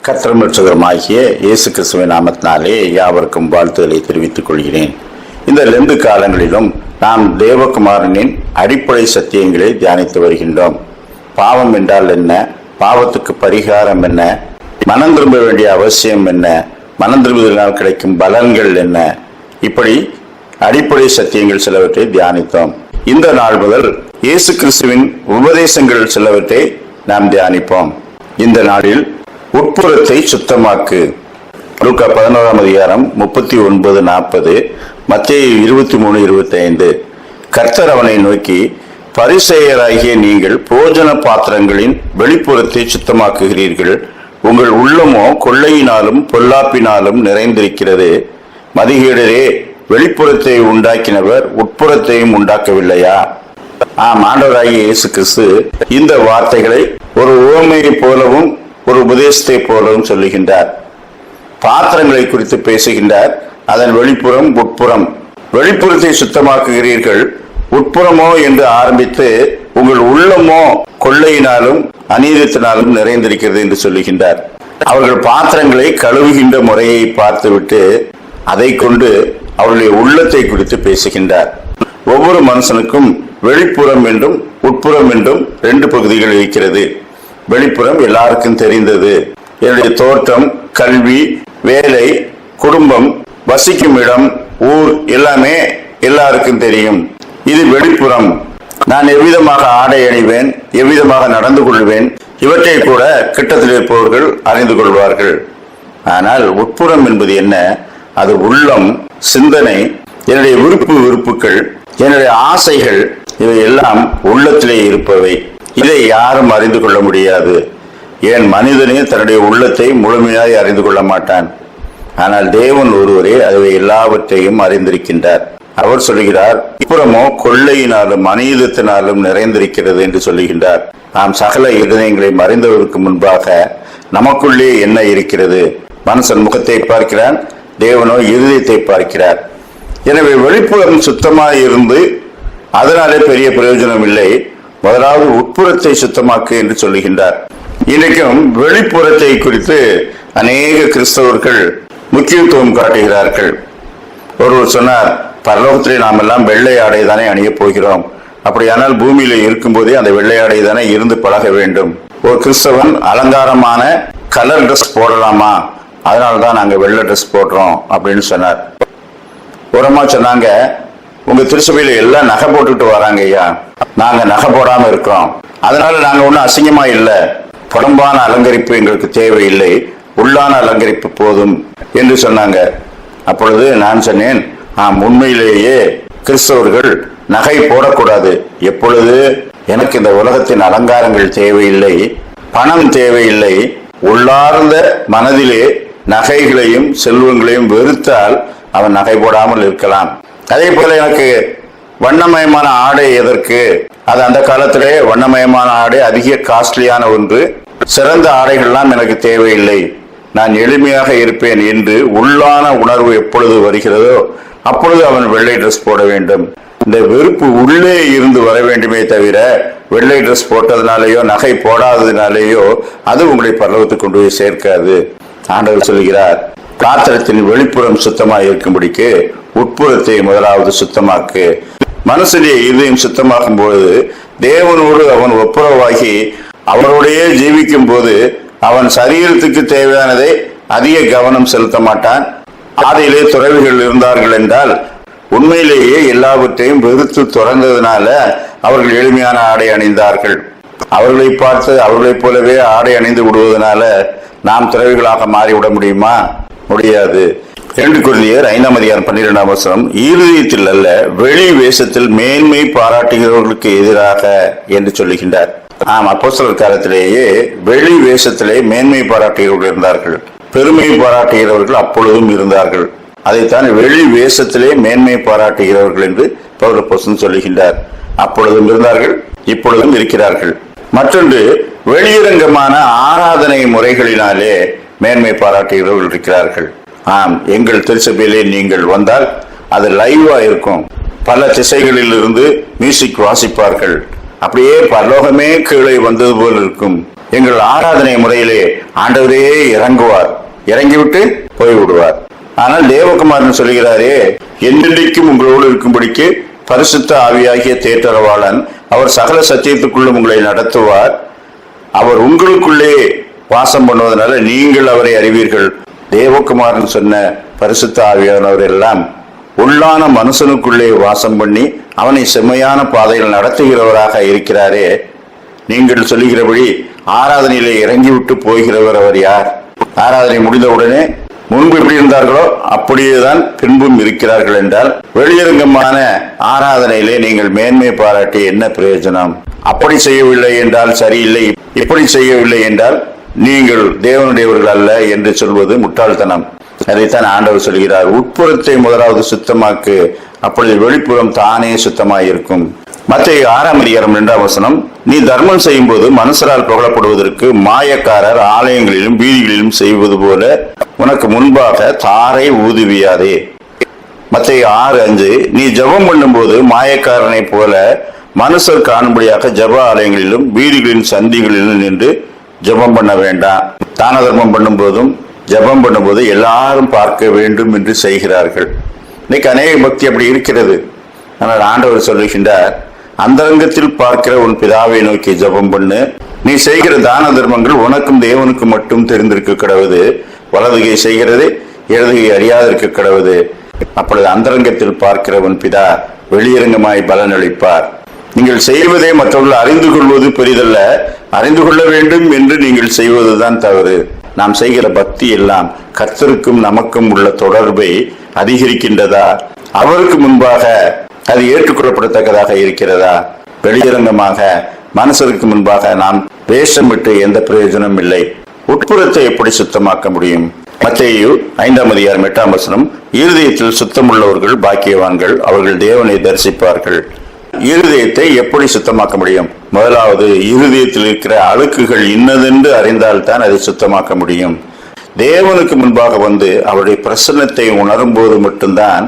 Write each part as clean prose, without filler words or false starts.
கர்த்தரும் இரட்சகருமாகிய இயேசு கிறிஸ்துவின் நாமத்தினாலே யாவருக்கும் வாழ்த்துக்களை தெரிவித்துக் கொள்கிறேன். இந்த லெந்து காலங்களிலும் நாம் தேவகுமாரனின் அடிப்படை சத்தியங்களை தியானித்து வருகின்றோம். பாவம் என்றால் என்ன, பாவத்துக்கு பரிகாரம் என்ன, மனம் திரும்ப வேண்டிய அவசியம் என்ன, மனம் திரும்புவதனால் கிடைக்கும் பலன்கள் என்ன, இப்படி அடிப்படை சத்தியங்கள் சிலவற்றை தியானித்தோம். இந்த நாள் முதல் இயேசு கிறிஸ்துவின் உபதேசங்கள் சிலவற்றை நாம் தியானிப்போம். இந்த நாளில் உட்புறத்தை சுத்தமாக்கு. லூக்கா 11ஆம் அதிகாரம் 39-40, மத்தேயு 23-25. கர்த்தர் அவனை நோக்கி, பரிசேயராகிய நீங்கள் போஜன பாத்திரங்களின் வெளிப்புறத்தை சுத்தமாக்குகிறீர்கள், உங்கள் உள்ளமோ கொள்ளையினாலும் பொல்லாப்பினாலும் நிறைந்திருக்கிறது. மதிகேடரே, வெளிப்புறத்தை உண்டாக்கினவர் உட்புறத்தையும் உண்டாக்கவில்லையா? ஆண்டவராகிய இயேசு கிறிஸ்து இந்த வார்த்தைகளை ஒரு உவமையை போலவும் ஒரு உபதேசத்தை போலவும் சொல்லுகின்றார். பாத்திரங்களை குறித்து பேசுகின்றார். அதன் வெளிப்புறம் உட்புறம். வெளிப்புறத்தை சுத்தமாக்குகிறீர்கள், உட்புறமோ என்று ஆரம்பித்து உங்கள் உள்ளமோ கொள்ளையினாலும் அநீதத்தினாலும் நிறைந்திருக்கிறது என்று சொல்லுகின்றார். அவர்கள் பாத்திரங்களை கழுவுகின்ற முறையை பார்த்துவிட்டு அதை கொண்டு அவருடைய உள்ளத்தை குறித்து பேசுகின்றார். ஒவ்வொரு மனுஷனுக்கும் வெளிப்புறம் என்றும் உட்புறம் என்றும் 2 பகுதிகள் இருக்கிறது. வெளிப்புறம் எல்லாருக்கும் தெரிந்தது. என்னுடைய தோட்டம், கல்வி, வேலை, குடும்பம், வசிக்கும் இடம், ஊர் எல்லாமே எல்லாருக்கும் தெரியும். இது வெளிப்புறம். நான் எவ்விதமாக ஆடை அணிவேன், எவ்விதமாக நடந்து கொள்வேன், இவற்றை கூட கிட்டத்தில் இருப்பவர்கள் அறிந்து கொள்வார்கள். ஆனால் உட்புறம் என்பது என்ன? அது உள்ளம், சிந்தனை, என்னுடைய விருப்புகள், என்னுடைய ஆசைகள், இவை எல்லாம் உள்ளத்திலே இருப்பவை. இதை யாரும் அறிந்து கொள்ள முடியாது. ஏன் மனிதனே தன்னுடைய உள்ளத்தை முழுமையாய் அறிந்து கொள்ள மாட்டான். ஆனால் தேவன் ஒருவரே அவை எல்லாவற்றையும் அறிந்திருக்கின்றார். அவர் சொல்லுகிறார், புறமோ கொள்ளையினாலும் அநீதத்தினாலும் நிறைந்திருக்கிறது என்று சொல்லுகின்றார். நாம் சகல இருதயங்களை மறைந்தவருக்கு முன்பாக நமக்குள்ளே என்ன இருக்கிறது? மனுஷன் முகத்தை பார்க்கிறான், தேவனோ இருதயத்தை பார்க்கிறார். எனவே வெளிப்புறம் சுத்தமாய் இருந்து அதனாலே பெரிய பிரயோஜனம் இல்லை. முதலாவது உட்புறத்தை சுத்தமாக்கு என்று சொல்லுகின்றார். இன்றைக்கும் வெளிப்புறத்தை குறித்து அநேக கிறிஸ்தவர்கள் முக்கியத்துவம் காட்டுகிறார்கள். ஒருவர் சொன்னார், பரலோகத்திலே நாம் எல்லாம் வெள்ளை ஆடை தானே அணியப் போகிறோம், அப்படியானால் பூமியில இருக்கும் போதே அந்த வெள்ளை ஆடை தானே இருந்து பழக வேண்டும். ஒரு கிறிஸ்தவன் அலங்காரமான கலர் ட்ரெஸ் போடலாமா? அதனாலதான் நாங்க வெள்ளை ட்ரெஸ் போடுறோம் அப்படின்னு சொன்னார். உரமா சொன்னாங்க, உங்க திருச்சபையில எல்லாம் நகை போட்டுட்டு வராங்க ஐயா, நாங்க நகை போடாம இருக்கிறோம், அதனால நாங்க ஒன்னும் அசிங்கமா இல்லை, புறம்பான அலங்கரிப்பு எங்களுக்கு தேவையில்லை, உள்ளான அலங்கரிப்பு போதும் என்று சொன்னாங்க. அப்பொழுது நான் சொன்னேன், உண்மையிலேயே கிறிஸ்தவர்கள் நகை போடக்கூடாது. எப்பொழுது எனக்கு இந்த உலகத்தின் அலங்காரங்கள் தேவையில்லை, பணம் தேவையில்லை, உள்ளார்ந்த மனதிலே நகைகளையும் செல்வங்களையும் வெறுத்தால் அவன் நகை போடாமல் இருக்கலாம். அதே போல எனக்கு வண்ணமயமான ஆடை எதற்கு? அது அந்த காலத்திலே வண்ணமயமான ஆடை அதிக காஸ்ட்லியான ஒன்று. சிறந்த ஆடைகள்லாம் எனக்கு தேவையில்லை, நான் எளிமையாக இருப்பேன் என்று உள்ளான உணர்வு எப்பொழுது வருகிறதோ அப்பொழுது அவன் வெள்ளை ட்ரெஸ் போட வேண்டும். இந்த வெறுப்பு உள்ளே இருந்து வர வேண்டுமே தவிர வெள்ளை ட்ரெஸ் போட்டதுனாலேயோ நகை போடாததுனாலேயோ அது உங்களை பரலோகத்துக்கு கொண்டு போய் சேர்க்காது. ஆண்டவர் சொல்கிறார், பாத்திரத்தின் வெளிப்புறம் சுத்தமாக இருக்கும்படிக்கு உட்புறத்தை முதலாவது சுத்தமாக்கு. மனுஷனுடைய இதயம் சுத்தமாக்கும் போது தேவனோடு அவன் ஒப்புரவாகி அவரோடையே ஜீவிக்கும் போது அவன் சரீரத்துக்கு தேவையானதை அதிக கவனம் செலுத்த மாட்டான். ஆதியிலே துறவிகள் இருந்தார்கள் என்றால் உண்மையிலேயே எல்லாவற்றையும் வெறுத்து துறந்ததுனால அவர்கள் எளிமையான ஆடை அணிந்தார்கள். அவர்களை பார்த்து அவர்களைப் போலவே ஆடை அணிந்து விடுவதனால நாம் துறவிகளாக மாறிவிட முடியுமா? முடியாது. 2 கொரிந்தியர் 5ஆம் அதிகாரம் 12ஆம் வசனம், இருதயத்தில் அல்ல வெளி வேஷத்தில் மேன்மை பாராட்டுகிறவர்களுக்கு எதிராக என்று சொல்லுகின்றார். அப்போஸ்தலர் காலத்திலேயே வெளி வேஷத்திலே மேன்மை பாராட்டுகிறவர்கள் இருந்தார்கள், பெருமை பாராட்டுகிறவர்கள் அப்பொழுதும் இருந்தார்கள். அதைத்தான் வெளி வேஷத்திலே மேன்மை பாராட்டுகிறவர்கள் என்று பவுல் அப்போஸ்தலன் சொல்லுகின்றார். அப்பொழுதும் இருந்தார்கள், இப்பொழுதும் இருக்கிறார்கள். மற்றொன்று, வெளியரங்கமான ஆராதனை முறைகளினாலே மேன்மை பாராட்டுகிறவர்கள் இருக்கிறார்கள். எங்கள் திருச்சபையிலே நீங்கள் வந்தால் அது லைவா இருக்கும். பல திசைகளில் இருந்து மியூசிக் வாசிப்பார்கள், அப்படியே பரலோகமே கீழே வந்தது போல் இருக்கும். எங்கள் ஆராதனை முறையிலே ஆண்டவரே இறங்குவார், இறங்கிவிட்டு போய்விடுவார். ஆனால் தேவகுமாரன் சொல்கிறாரே, என்றென்றைக்கும் உங்களோடு இருக்கும்படிக்கு பரிசுத்த ஆவியாகிய தேற்றரவாளன் அவர் சகல சத்தியத்துக்குள்ளும் உங்களை நடத்துவார். அவர் உங்களுக்குள்ளே வாசம் பண்ணுவதனால நீங்கள் அவரை அறிவீர்கள். தேவகுமாரன் சொன்ன பரிசுத்த ஆவியானவர் எல்லாம் உள்ளான மனுஷனுக்குள்ளே வாசம் பண்ணி அவனை செம்மையான பாதையில் நடத்துகிறவராக இருக்கிறாரே. நீங்கள் சொல்லுகிறபடி ஆராதனையிலே இறங்கிவிட்டு போகிறவர் அவர் யார்? ஆராதனை முடிந்தவுடனே முன்பு எப்படி இருந்தார்களோ அப்படியேதான் பின்பும் இருக்கிறார்கள் என்றால் வெளியரங்கமான ஆராதனையிலே நீங்கள் மேன்மை பாராட்டி என்ன பிரயோஜனம்? அப்படி செய்யவில்லை என்றால் சரியில்லை, இப்படி செய்யவில்லை என்றால் நீங்கள் தேவனுடையவர்கள் அல்ல என்று சொல்வது முட்டாள்தனம். அதைத்தான் ஆண்டவர் சொல்கிறார், உட்புறத்தை முதலாவது சுத்தமாக்கு, அப்பொழுது வெளிப்புறம் தானே சுத்தமாயிருக்கும். மத்தேயு 6:2 நீ தர்மம் செய்யும் போது மனுஷரால் புகழப்படுவதற்கு மாயக்காரர் ஆலயங்களிலும் வீதிகளிலும் செய்வது போல உனக்கு முன்பாக தாரை ஊதுவியாதே. மத்தேயு 6:5 நீ ஜெபம் பண்ணும் போது மாயக்காரனை போல மனுஷர் காணும்படியாக ஜெப ஆலயங்களிலும் வீதிகளின் சந்திகளிலும் நின்று ஜெபம் பண்ண வேண்டாம். தான தர்மம் பண்ணும் போதும் ஜெபம் பண்ணும்போது எல்லாரும் பார்க்க வேண்டும் என்று செய்கிறார்கள். இன்னைக்கு அநேக பக்தி அப்படி இருக்கிறது. ஆனால் ஆண்டவர் சொல்லுகின்றார், அந்தரங்கத்தில் பார்க்கிற உன் பிதாவை நோக்கி ஜெபம் பண்ணு. நீ செய்கிற தான தர்மங்கள் உனக்கும் தேவனுக்கும் மட்டும் தெரிந்திருக்க கடவுது. வலதுகை செய்கிறது, இடதுகை அறியாதிருக்க கடவுது. அப்பொழுது அந்தரங்கத்தில் பார்க்கிற உன் பிதா வெளியரங்கமாய் பலனளிப்பார். நீங்கள் செய்வதே மற்றவர்கள் அறிந்து கொள்வது பெரிதல்ல, அறிந்து கொள்ள வேண்டும் என்று நீங்கள் செய்வதுதான் தவறு. நாம் செய்கிற பக்தி எல்லாம் கர்த்தருக்கும் நமக்கும் உள்ள தொடர்பை அதிகரிக்கின்றதா? அவருக்கு முன்பாக அது ஏற்றுக்கொள்ளப்படத்தக்கதாக இருக்கிறதா? வெளியரங்கமாக மனுஷருக்கு முன்பாக நாம் வேஷம் விட்டு எந்த பிரயோஜனம் இல்லை. உட்புறத்தை எப்படி சுத்தமாக்க முடியும்? மத்தேயு 5:8 இருதயத்தில் சுத்தமுள்ளவர்கள் பாக்கியவான்கள், அவர்கள் தேவனை தரிசிப்பார்கள். இருதயத்தை எப்படி சுத்தமாக்க முடியும்? முதலாவது இருதயத்தில் இருக்கிற அழுக்குகள் இன்னதென்று அறிந்தால்தான் அதை சுத்தமாக்க முடியும். தேவனுக்கு முன்பாக வந்து அவருடைய பிரசன்னத்தை உணரும் போது மட்டும்தான்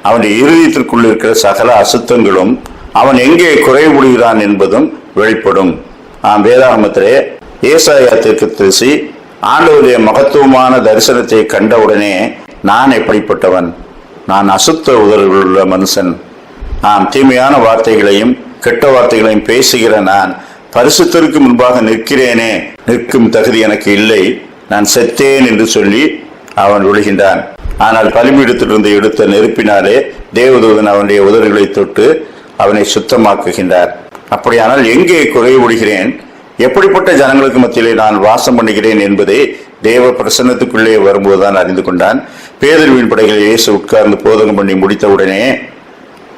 அவனுடைய இருதயத்திற்குள் இருக்கிற சகல அசுத்தங்களும் அவன் எங்கே குறைவுடுகிறான் என்பதும் வெளிப்படும். வேதாகமத்திலே ஏசாயா தீர்க்கதரிசி ஆண்டவருடைய மகத்துவமான தரிசனத்தை கண்டவுடனே, நான் எப்படிப்பட்டவன்? நான் அசுத்த உதடுகளுள்ள மனுஷன், தீமையான வார்த்தைகளையும் கெட்ட வார்த்தைகளையும் பேசுகிற நான் பரிசுத்தருக்கு முன்பாக நிற்கிறேனே, நிற்கும் தகுதி எனக்கு இல்லை, நான் செத்தேன் என்று சொல்லி அவன் விழுகின்றான். ஆனால் பலிபீடத்திலிருந்து எடுத்த நெருப்பினாலே தேவதூதன் அவனுடைய உதடுகளை தொட்டு அவனை சுத்தமாக்குகின்றார். அப்படியானால் எங்கே குறைவுடுகிறேன், எப்படிப்பட்ட ஜனங்களுக்கு மத்தியிலே நான் வாசம் பண்ணுகிறேன் என்பதை தேவ பிரசன்னத்துக்குள்ளே வரும்போதுதான் அறிந்து கொண்டான். பேதுருவின் படகில் இயேசு உட்கார்ந்து போதகம் பண்ணி முடித்தவுடனே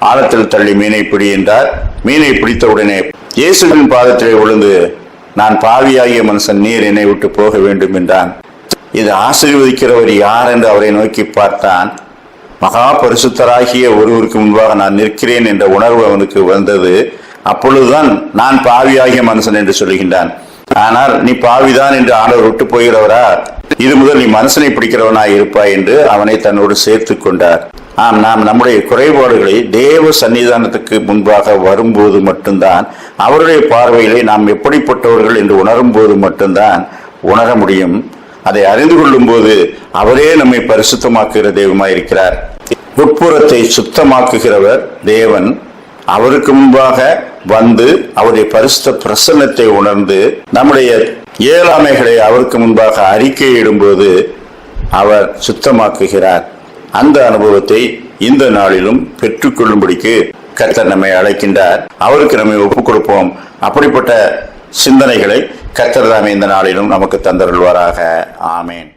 ஆழத்தில் தள்ளி மீனை பிடி என்றார். மீனை பிடித்தவுடனே இயேசுவின் பாதத்திலே விழுந்து, நான் பாவியாகிய மனுஷன், நீர் என்னை விட்டு போக வேண்டும் என்றான். இது ஆசீர்வதிக்கிறவர் யார் என்று அவரை நோக்கி பார்த்தான். மகா பரிசுத்தராகிய ஒருவருக்கு முன்பாக நான் நிற்கிறேன் என்ற உணர்வு அவனுக்கு வந்தது. அப்பொழுதுதான் நான் பாவியாகிய மனுஷன் என்று சொல்லுகின்றான். ஆனால் நீ பாவிதான் என்று ஆண்டவர் விட்டு போகிறவரா? இது முதல் நீ மனுஷனை பிடிக்கிறவனாய் இருப்பாய் என்று அவனை தன்னோடு சேர்த்து கொண்டார். நாம் நம்முடைய குறைபாடுகளை தேவ சன்னிதானத்துக்கு முன்பாக வரும்போது மட்டும்தான், அவருடைய பார்வையிலே நாம் எப்படிப்பட்டவர்கள் என்று உணரும் போது மட்டும்தான் உணர முடியும். அதை அறிந்து கொள்ளும் போது அவரே நம்மை பரிசுத்தமாக்குகிற தெய்வமாயிருக்கிறார். உட்புறத்தை சுத்தமாக்குகிறவர் தேவன். அவருக்கு முன்பாக வந்து அவருடைய பரிசுத்த பிரசன்னத்தை உணர்ந்து நம்முடைய இயலாமைகளை அவருக்கு முன்பாக அறிக்கையிடும்போது அவர் சுத்தமாக்குகிறார். அந்த அனுபவத்தை இந்த நாளிலும் பெற்றுக்கொள்ளும்படிக்கு கர்த்தர் நம்மை அழைக்கின்றார். அவருக்கு நம்மை ஒப்புக் கொடுப்போம். அப்படிப்பட்ட சிந்தனைகளை கர்த்தர் தாமே இந்த நாளிலும் நமக்கு தந்தருள்வாராக. ஆமேன்.